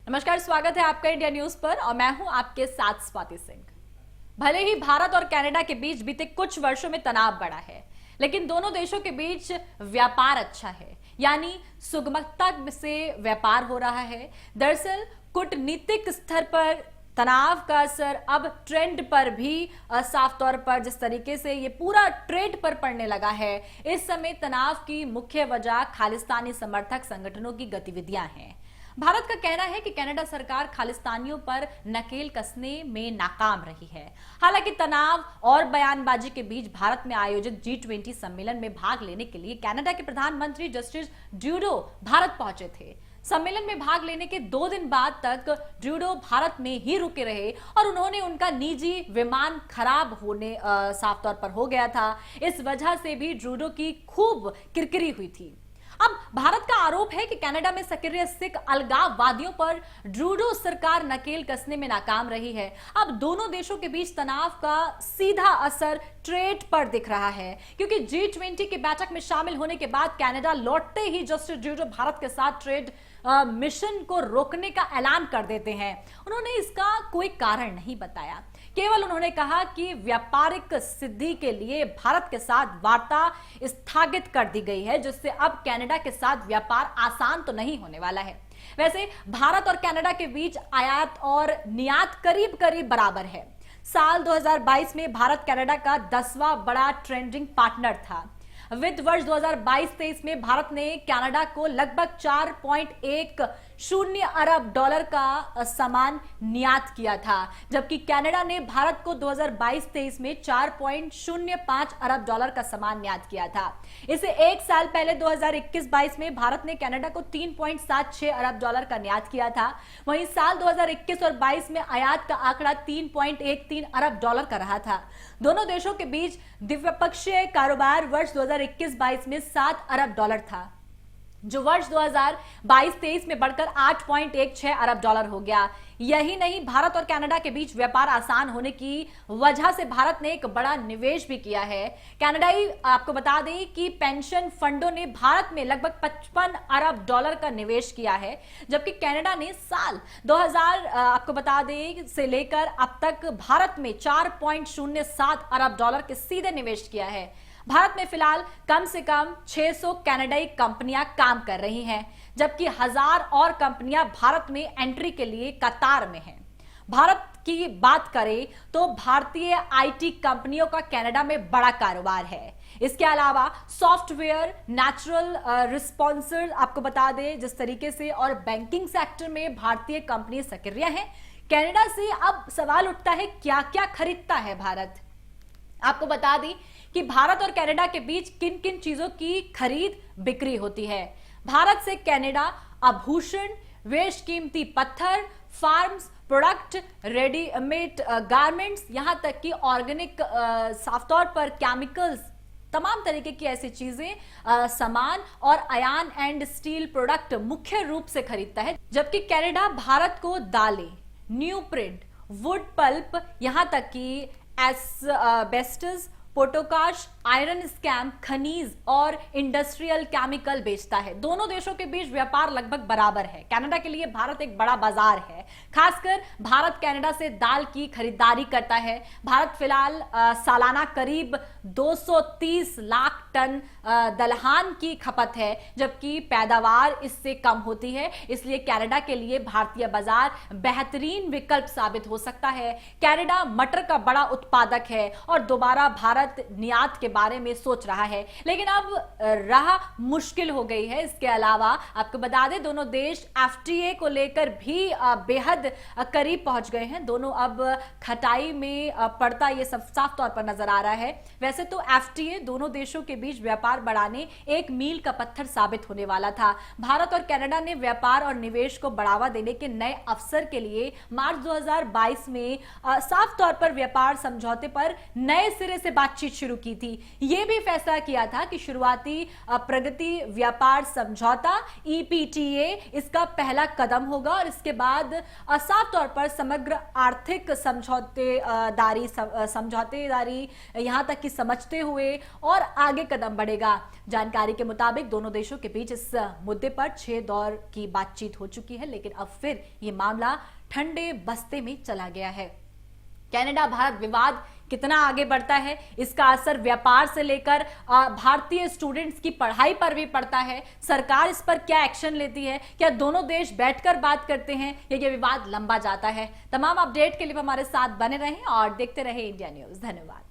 नमस्कार, स्वागत है आपका इंडिया न्यूज पर और मैं हूं आपके साथ स्वाति सिंह। भले ही भारत और कनाडा के बीच बीते कुछ वर्षों में तनाव बढ़ा है, लेकिन दोनों देशों के बीच व्यापार अच्छा है, यानी सुगमता से व्यापार हो रहा है। दरअसल कूटनीतिक स्तर पर तनाव का असर अब ट्रेंड पर भी साफ तौर पर जिस तरीके से ये पूरा ट्रेड पर पड़ने लगा है, इस समय तनाव की मुख्य वजह खालिस्तानी समर्थक संगठनों की गतिविधियां हैं। भारत का कहना है कि कनाडा सरकार खालिस्तानियों पर नकेल कसने में नाकाम रही है। हालांकि तनाव और बयानबाजी के बीच भारत में आयोजित G20 सम्मेलन में भाग लेने के लिए कनाडा के प्रधानमंत्री जस्टिन ट्रूडो भारत पहुंचे थे। सम्मेलन में भाग लेने के 2 दिन बाद तक ट्रूडो भारत में ही रुके रहे और उन्होंने उनका निजी विमान खराब होने साफ तौर पर हो गया था। इस वजह से भी ट्रूडो की खूब किरकिरी हुई थी। अब भारत का आरोप है कि कनाडा में सक्रिय सिख अलगाववादियों पर ट्रूडो सरकार नकेल कसने में नाकाम रही है। अब दोनों देशों के बीच तनाव का सीधा असर ट्रेड पर दिख रहा है, क्योंकि G20 की बैठक में शामिल होने के बाद कनाडा लौटते ही जस्टिन ट्रूडो भारत के साथ ट्रेड मिशन को रोकने का ऐलान कर देते हैं। उन्होंने इसका कोई कारण नहीं बताया, केवल उन्होंने कहा कि व्यापारिक सिद्धि के लिए भारत के साथ वार्ता स्थगित कर दी गई है, जिससे अब कनाडा के साथ व्यापार आसान तो नहीं होने वाला है। वैसे भारत और कनाडा के बीच आयात और निर्यात करीब करीब बराबर है। साल 2022 में भारत कनाडा का 10वां बड़ा ट्रेडिंग पार्टनर था। वित्त वर्ष 2022-23 में भारत ने कनाडा को लगभग 4.10 अरब डॉलर का सामान निर्यात किया था, जबकि कनाडा ने भारत को 2022-23 में 4.05 अरब डॉलर का सामान निर्यात किया था। इसे एक साल पहले 2021-22 में भारत ने कनाडा को 3.76 अरब डॉलर का निर्यात किया था। वहीं साल 2021 और 22 में आयात का आंकड़ा 3.13 अरब डॉलर का रहा था। दोनों देशों के बीच द्विपक्षीय कारोबार वर्ष 2021-22 में 7 अरब डॉलर था, जो वर्ष 2022-23 में बढ़कर 8.16 अरब डॉलर हो गया। यही नहीं, भारत और कनाडा के बीच व्यापार आसान होने की वजह से भारत ने एक बड़ा निवेश भी किया है। कनाडाई आपको बता दें कि पेंशन फंडों ने भारत में लगभग 55 अरब डॉलर का निवेश किया है, जबकि कनाडा ने साल 2000 आपको बता दें से लेकर अब तक भारत में 4.07 अरब डॉलर के सीधे निवेश किया है। भारत में फिलहाल कम से कम 600 कनाडाई कंपनियां काम कर रही हैं, जबकि 1000 और कंपनियां भारत में एंट्री के लिए कतार में हैं। भारत की बात करें तो भारतीय आईटी कंपनियों का कनाडा में बड़ा कारोबार है। इसके अलावा सॉफ्टवेयर, नेचुरल रिस्पॉन्सर आपको बता दें जिस तरीके से, और बैंकिंग सेक्टर में भारतीय कंपनी सक्रिय हैं। कनाडा से अब सवाल उठता है क्या क्या खरीदता है भारत। आपको बता दें कि भारत और कनाडा के बीच किन किन चीजों की खरीद बिक्री होती है। भारत से कनाडा आभूषण, बेशकीमती पत्थर, फार्म्स प्रोडक्ट, रेडीमेड गारमेंट्स, यहां तक कि ऑर्गेनिक साफ तौर पर केमिकल्स, तमाम तरीके की ऐसी चीजें सामान और आयरन एंड स्टील प्रोडक्ट मुख्य रूप से खरीदता है। जबकि कनाडा भारत को दालें, न्यू प्रिंट, वुड पल्प, यहां तक कि एस्बेस्टस, पोटोकाश, आयरन स्कैम, खनिज और इंडस्ट्रियल केमिकल बेचता है। दोनों देशों के बीच व्यापार लगभग बराबर है। कनाडा के लिए भारत एक बड़ा बाजार है। खासकर भारत कनाडा से दाल की खरीदारी करता है। भारत फिलहाल सालाना करीब 230 लाख टन दलहन की खपत है, जबकि पैदावार इससे कम होती है। इसलिए कनाडा के लिए भारतीय बाजार बेहतरीन विकल्प साबित हो सकता है। कनाडा मटर का बड़ा उत्पादक है और दोबारा भारत निर्यात के बारे में सोच रहा है, लेकिन अब राह मुश्किल हो गई है। इसके अलावा आपको बता दें दोनों देश एफटीए को लेकर भी बेहद करीब पहुंच गए हैं। दोनों अब खटाई में पड़ता ये सब साफ तौर पर नजर आ रहा है। वैसे तो एफटीए दोनों देशों के बीच व्यापार बढ़ाने एक मील का पत्थर साबित होने वाला था। भारत और कनाडा ने व्यापार और निवेश को बढ़ावा देने के नए अवसर के लिए मार्च 2022 में साफ तौर पर व्यापार समझौते पर नए सिरे से बातचीत शुरू की थी। यह भी फैसला किया था कि शुरुआती प्रगति व्यापार समझौता ईपीटीए इसका पहला कदम होगा और इसके बाद साफ तौर पर समग्र आर्थिक समझौतेदारी यहां तक कि समझते हुए और आगे कदम बढ़ेगा। मिलेगा। जानकारी के मुताबिक दोनों देशों के बीच इस मुद्दे पर 6 दौर की बातचीत हो चुकी है, लेकिन अब फिर ये मामला ठंडे बस्ते में चला गया है। कनाडा भारत विवाद कितना आगे बढ़ता है, इसका असर व्यापार से लेकर भारतीय स्टूडेंट्स की पढ़ाई पर भी पड़ता है। सरकार इस पर क्या एक्शन लेती है, क्या दोनों देश बैठकर बात करते हैं या ये विवाद लंबा जाता है? तमाम अपडेट के लिए हमारे साथ बने रहें और देखते रहें इंडिया न्यूज। धन्यवाद।